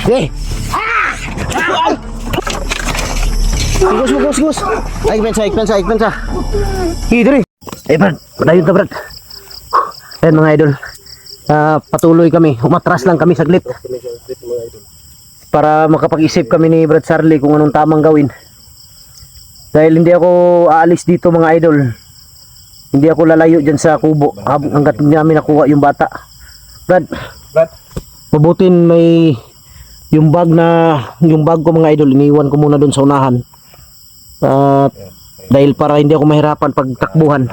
Eh. Sigos. Ay, pensa. Hidri. Brad. Padayon ta, Brad. Ayan mga idol. Patuloy kami. Umatras lang kami saglit. Para makapag-isip kami ni Brad Charlie kung anong tamang gawin. Dahil hindi ako aalis dito mga idol. Hindi ako lalayo dyan sa kubo hanggat hindi namin nakuha yung bata. Brad. Mabutin may yung bag ko mga idol, iniwan ko muna doon sa unahan. Dahil para hindi ako mahirapan pagtakbuhan.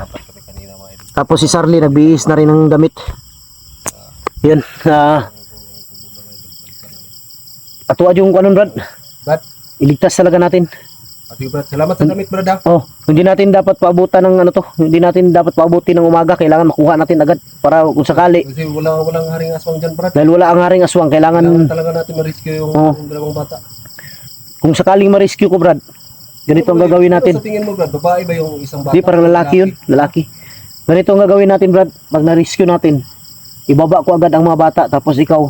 Tapos si Charlie nagbihis na rin ng damit. Yan. Atuad yung kanon, Brad. Iligtas talaga natin. Sige, Brad. Salamat sa damit, Brad. Hindi natin dapat paabutan ng hindi natin dapat paabutin ng umaga. Kailangan makuha natin agad para kung sakali. Kasi walang haring aswang dyan, Brad. Dahil wala ang haring aswang, kailangan talaga natin ma-rescue yung dalawang bata. Kung sakaling ma-rescue ko, Brad, ganito ang gagawin natin. Sa tingin mo, Brad, babae ba yung isang bata? Hindi, parang lalaki yun. Lalaki. Ganito ang gagawin natin, Brad. Pag na-rescue natin, ibaba ko agad ang mga bata. Tapos ikaw,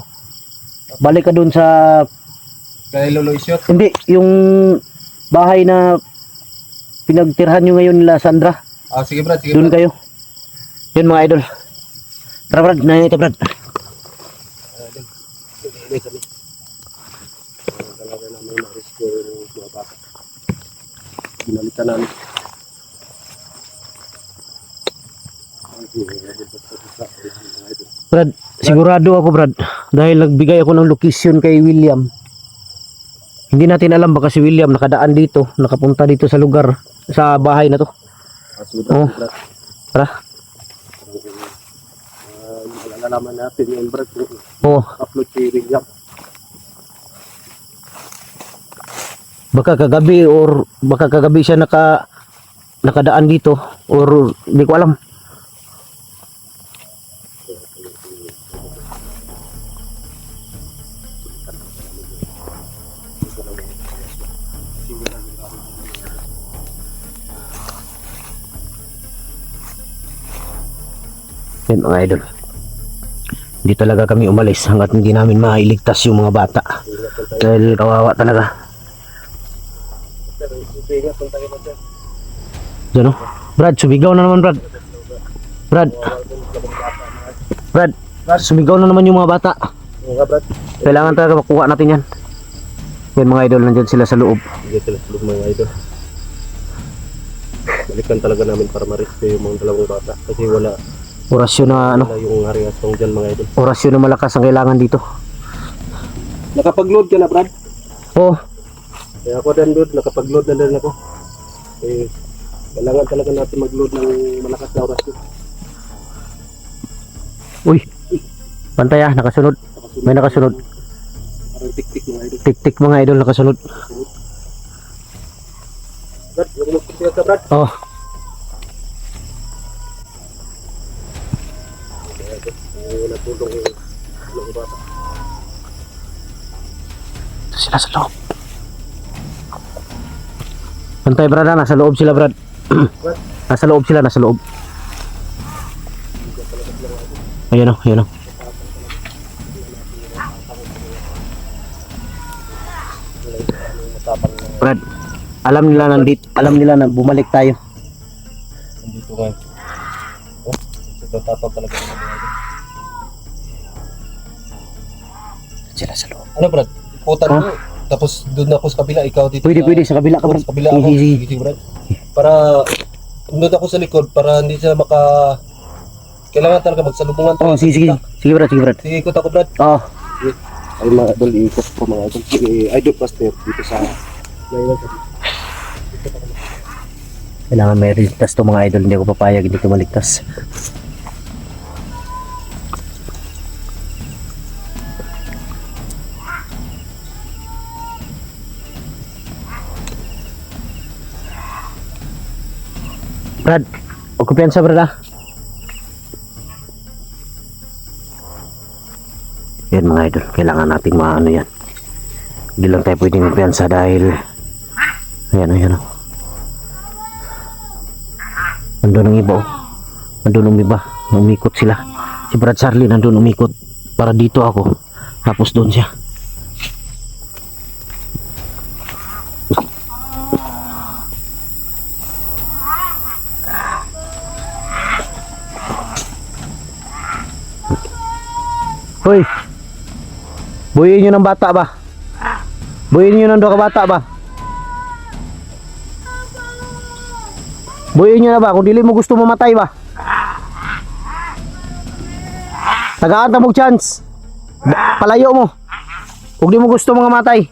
balik ka dun sa... Kay Lolo Isyot? Hindi, yung bahay na pinagtirhan nyo ngayon nila Sandra. Sige, Brad. Doon kayo. Yun mga idol. Tara, Brad. Nainita, Brad. Talaga namin ma-rescue yung mga bata. Ginalitan namin. Brad, sigurado ako, Brad. Dahil nagbigay ako ng location kay William. Hindi natin alam baka si William nakadaan dito, nakapunta dito sa lugar, sa bahay na to. Tara. Malalaman natin yung Brad. Upload si William. Baka kagabi siya nakadaan dito or hindi ko alam. Yan mga idol, hindi talaga kami umalis hanggat hindi namin mailigtas yung mga bata dahil kawawa talaga. Diyan, Brad, sumigaw na naman, Brad, sumigaw na naman yung mga bata. Kailangan talaga makuha natin yan. Yan mga idol, nandyan sila sa loob. Mga idol, balikan talaga namin para ma-rescue yung mga dalawang bata kasi wala orasyon na yung haring aswang dyan mga idol. Orasyon na malakas ang kailangan dito. Nakapag-load ka na, Brad? Kaya ako din, dude, nakapag-load na din ako. Kailangan talaga natin mag-load ng malakas na orasyon. Uy, pantay nakasunod. May nakasunod. Parang tik-tik mga idol. Tik-tik mga idol, nakasunod. Brad, yung mag-prepare ka, Brad? Natulong yung bata. Ito sila sa loob. Pantay, Brad, nasa loob sila, Brad. Nasa loob. Ayan o. Brad, alam nila na bumalik tayo. Nandito ka. Tatapag talaga ng mga idol. Sila sa loob. Ano, Brad? Ikutan mo. Tapos doon ako sa kabila, ikaw dito. Pwede sa kabila ka, Brad. Sa kabila ako. Sige, Brad. Para doon ako sa likod para hindi sila kailangan talaga magsalubungan. Sige, Brad. Sige, ikot ako, Brad. Ay mga idol, ikot ko mga idol. Idol pastor dito sa kailangan may ligtas to mga idol. Hindi ako papayag, hindi ko maligtas. Brad, o kumpiyansa, Brad. Yan mga idol, kailangan nating maano yan. Hindi lang tayo pwedeng kumpiyansa dahil ayan. Nandun ang iba, umikot sila. Si Brad Charlie nandun umikot para dito ako. Tapos doon siya. Hoy. Buhayin nyo ng bata ba? Buhayin nyo ng dua ka bata ba? Buhayin nyo na ba? Kung dili mo gusto mamatay ba? Tagaan ta mong chance. Palayo mo. Kung di mo gusto mga matay,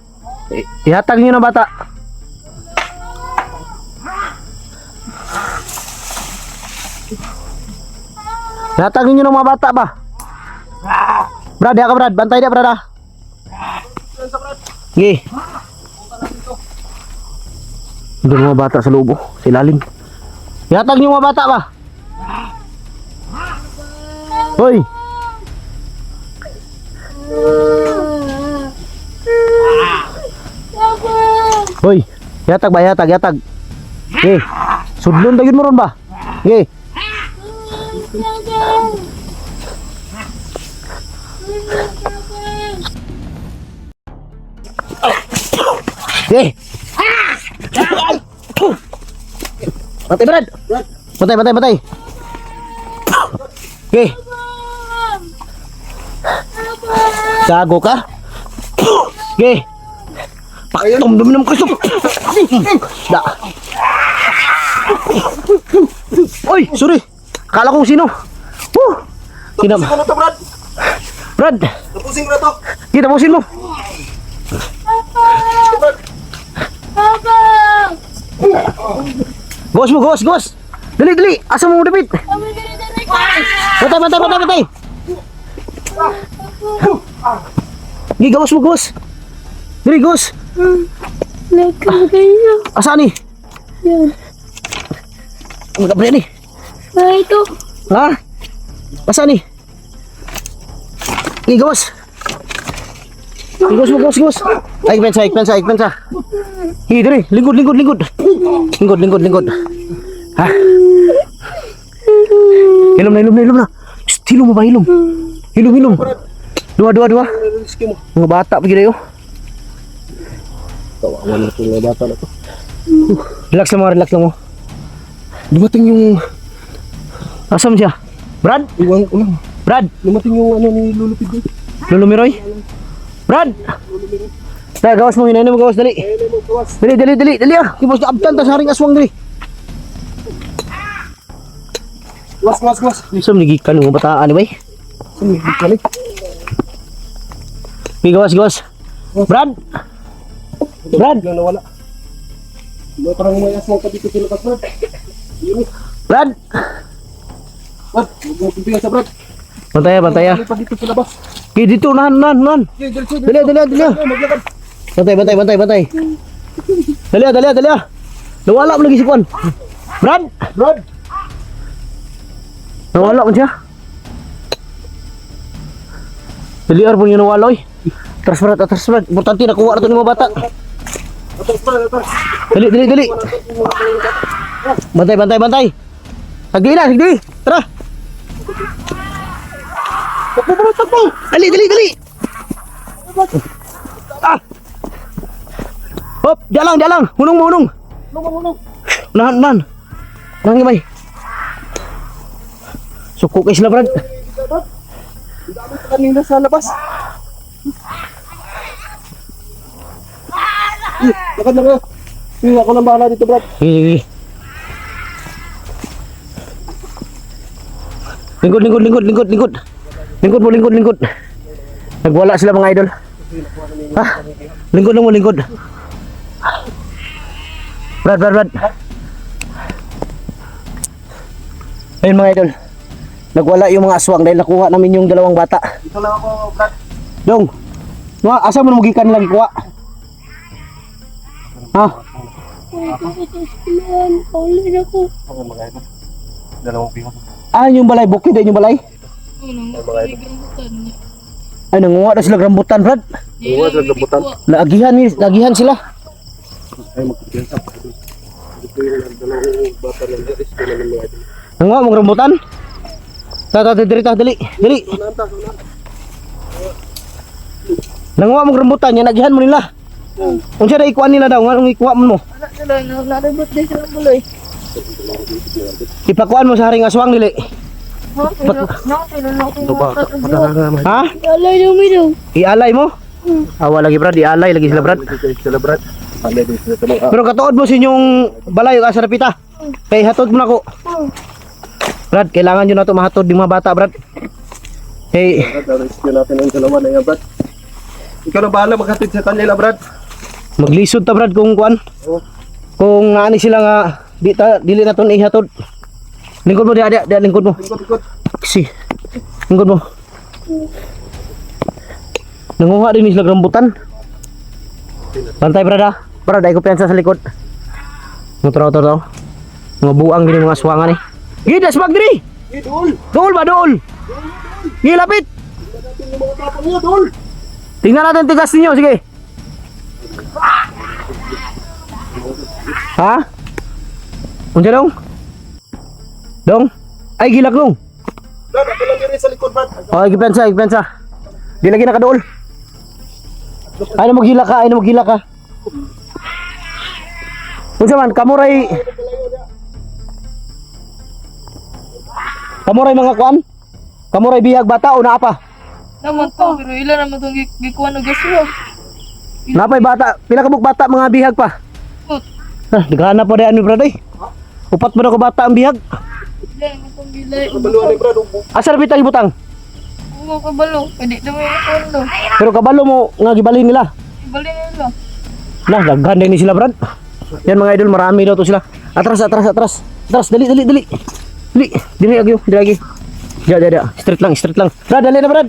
ihatag nyo ng bata. Ihatag nyo ng mga bata ba? Brad, ya ka Brad. Bantay dia Brad ah. Sige. Doon mga bata sa loob, sa ilalim. Ihatag nyo mga bata ba? Hoy. Hoy, yatag ba, yatag. Okay. Sudlon tagin mo ron ba? Okay. Okay. Patay Brad. Patay. Okay. Gago ka? Okay. Paktom dumi ng kusog. Da. Oy, sorry. Akala ko sino. Tapusin ko na to, Brad. Brad. Tapusin ko na to. Kita tapusin mo. Papa! Gos. Dali. Asa mo dapit? Patay. Gawas mo, Gos. Dali, Gos. Nagkagay na. Asa ni? Yan. Ang kabre ni. Ito. Ha? Asa ni? Gawas. Gos. Ay, pensa. Dali. Lingkod. Lingkod. Ha? Hilom na. Shh, hilom mo ba, hilom? Hilom. Dua. Riski mo. Mga bata pa gila yun. Kawawa na itong mga bata na to. Relax lang mo. Dumating yung... Asam siya? Brad? Iwan ko lang. Brad? Dumating yung ano ni Lulupid doon. Lolo Miroy? Brad? Dali, gawas mo. Hinayin mo gawas. Dali. Dali ah. Kipos na abtan. Tas haring aswang dali. Gawas. Asam nigikan mo bataan ni bay. Sumigit ka ni. Gawas. Brad? Biglang nawala. Parang may aswang ka dito sa labas, Brad. Brad? Brad, huwag mo pimpigan sa Brad. Bantay. May pa dito sa labas. Dito, nahan. Dali. Maglakad. Bantay. Dali ah. Nawala mo lagi si Kwan. Brad? Nawala mo siya. Dali arbon yung nawala oy. Atras Brad. Importante nakuha na ito ng mga bata. Atas. Dali. Bantay. Sagdi. Tara. Takbo. Dali. Ah. Hop, jalang. Hunong. Nahan. Nangimay. Suko kay sila, Brad. Dami pa kanina sa labas. Lakad na nga. Ako nang bahala dito, Brad. Sige. Lingkod. Nagwala sila mga idol. Ha? Lingkod. Brad. Ayun mga idol. Nagwala yung mga aswang dahil nakuha namin yung dalawang bata. Dito lang ako, Brad. Dong. Asa mo namugikan lagi kuha? Ha? Paulit ako. Ang mga ito. Dalawang piho. Yung balay, bukid yung balay. Ay, nanguha na sila rambutan, Brad. Huwag naglabutan. Lagihan sila. Ay, magkikita. Dito yung dalawang bata ng Diyos. Ito naman mga ito. Nanguha mong rambutan. Dali. Nanta. Nanguha mo rambutan, yan nagihan mo nila. Unsa na ikuan nila daw, nganong ikuha mo? Anak nila, naribot din sila buloy. Ipakuan mo sa haring aswang dili. Ha? Tinulong Ito ba? Ha? Alay daw mi daw. Ialay mo? Awa lagi brad, ialay lagi sila brad. Sila brad. Alay din sila sa mga. Pero katuod mo sa inyong balay o asarapita. Kay hatod mo na ko. Brad, kailangan nyo na ito mahatod yung mga bata brad. Hey, Rescue natin ang dalawa na yan brad. Ikaw na bahala maghatid sa kanila brad. maglisod ta brad kung kuan. Oh. Kung ani sila nga dili na ton ihatod. Lingkod mo dia lingkod mo. Ikot. Si. Lingkod mo. Nanguha din sila rambutan. Pantay brad ha. Brad, ay ko piyansa sa likod. Motor. Mga buang gini mga aswangan ni. Gidas mag diri. Idol. Dool ba dool? Gilapit. Yung mga tapang niyo dol. Tingnan natin tigas ninyo, sige. Ha? Unsa dong? Dong? Ay gilak dong. Brad, ako lang diri sa likod brad. Oh, ipensa. Di lagi nakadool. Ay na maghila ka. Unsa man kamuray mga kuan? Kamuray bihag bata o naa pa? Naman to, pero ilan naman itong gikuhan o gaswa. Napay bata, pila ka buk bata mga bihag pa. Ut. Naghanap pa diyan mi brad eh. Upat pa na ko bata ang bihag. Ilan naman itong gilay. Kabaluan ni brad. Asar bitang ibutang. Mga kabalo, pwede daw yung kondo. Pero kabalo mo nga gibalin nila. Ibali nila. Lah, daghan din ni sila brad. Yan mga idol, marami daw to sila. Atras. Dali. Dili lagi. Ja. Straight lang. Brad, dali na brad.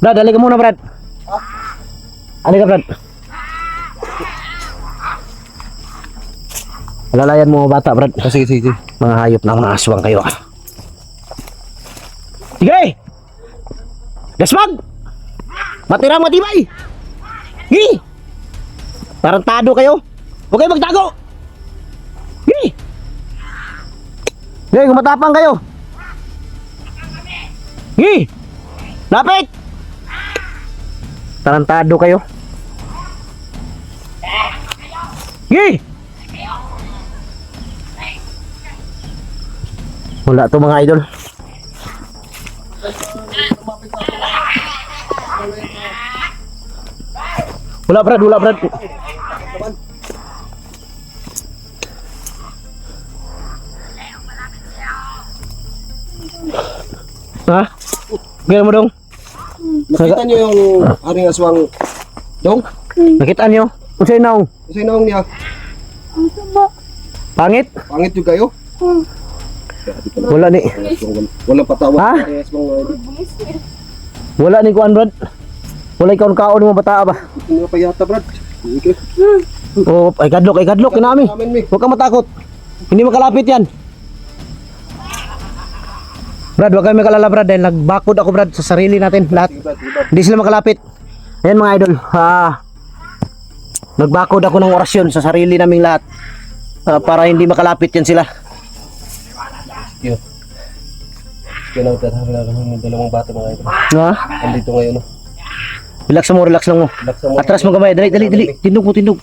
Brad, dali ka muna brad. Ali ka brad. Alalayan mo mga bata brad. Sige. Mga hayop na mga aswang kayo. Sige! Gasmag! Matirang matibay! Gi! Tarantado kayo! Huwag kayo magtago! Gi! Gi, kumatapang kayo! Gi! Lapit! Tarantado kayo! Gi! Wala to mga idol. Wala brad. Ha? Gano'n mo dong? Nakita niyo yung aring aswang dong? Nakita nyo? Unsay naong? Kasi naong niya. Ang sama. Pangit? Pangit yung kayo. Wala ni. Walang patawa. Ha? Aring aswang Bungis niya. Wala ni kuan brad. Wala ikaw kaon mo bata ba? Ito nga payata brad. Okay. Oh, ay kadlok kinami. Namin mi. Huwag ka matakot. Hindi makalapit yan. Brad, huwag kayo makalala brad dahil nagbakod ako brad sa sarili natin lahat. Brad. Hindi sila makalapit. Ayan mga idol. Nagbakod ako ng orasyon sa sarili naming lahat. Para hindi makalapit yan sila. Yun. Kaya lang tatawala naman yung dalawang bata mga ito. Ha? Andito ngayon. No? Relax lang mo. Relax mo. Atras mo gamay. Dali. Tindog mo. Tindog.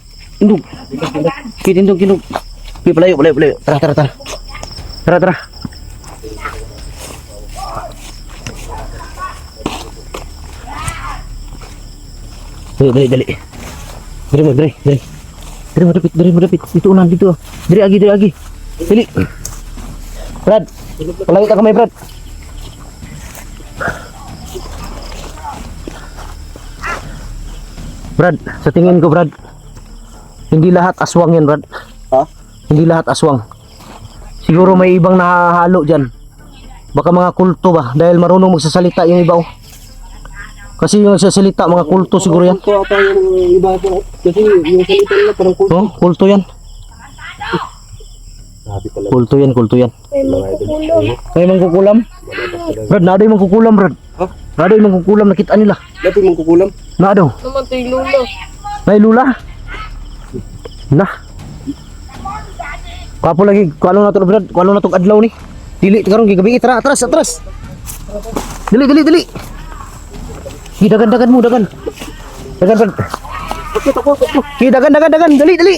Okay, tindog. Okay, palayo. Tara. Dali. Dari madapit. Dito unan, dito. Dari agi. Dali. Brad, palayo ta kamay, Brad. Brad, sa tingin ko, Brad, hindi lahat aswang yan, Brad. Ha? Hindi lahat aswang. Siguro may ibang nahahalo dyan. Baka mga kulto ba? Dahil marunong magsasalita yung iba, oh. Kasi yung nagsasalita, mga kulto siguro yan. Ito ata yung iba po. Kasi yung salita nila parang kulto. Oh, kulto yan. Sabi pala. Kulto yan. Ay, magkukulam. May mangkukulam? Brad, naadoy mangkukulam, Brad. Ha? Naadoy mangkukulam, nakita nila. Dati mong kukulam. Naado. Naman ito yung lula. May lula. Na. Kapo lagi, kuano na to, Brad? Kuano na tong adlaw ni? Dili karon gigabi tara atras atras. Dili dili dili. Dagan dagan mo dagan. Dagan. Dagan dali dali.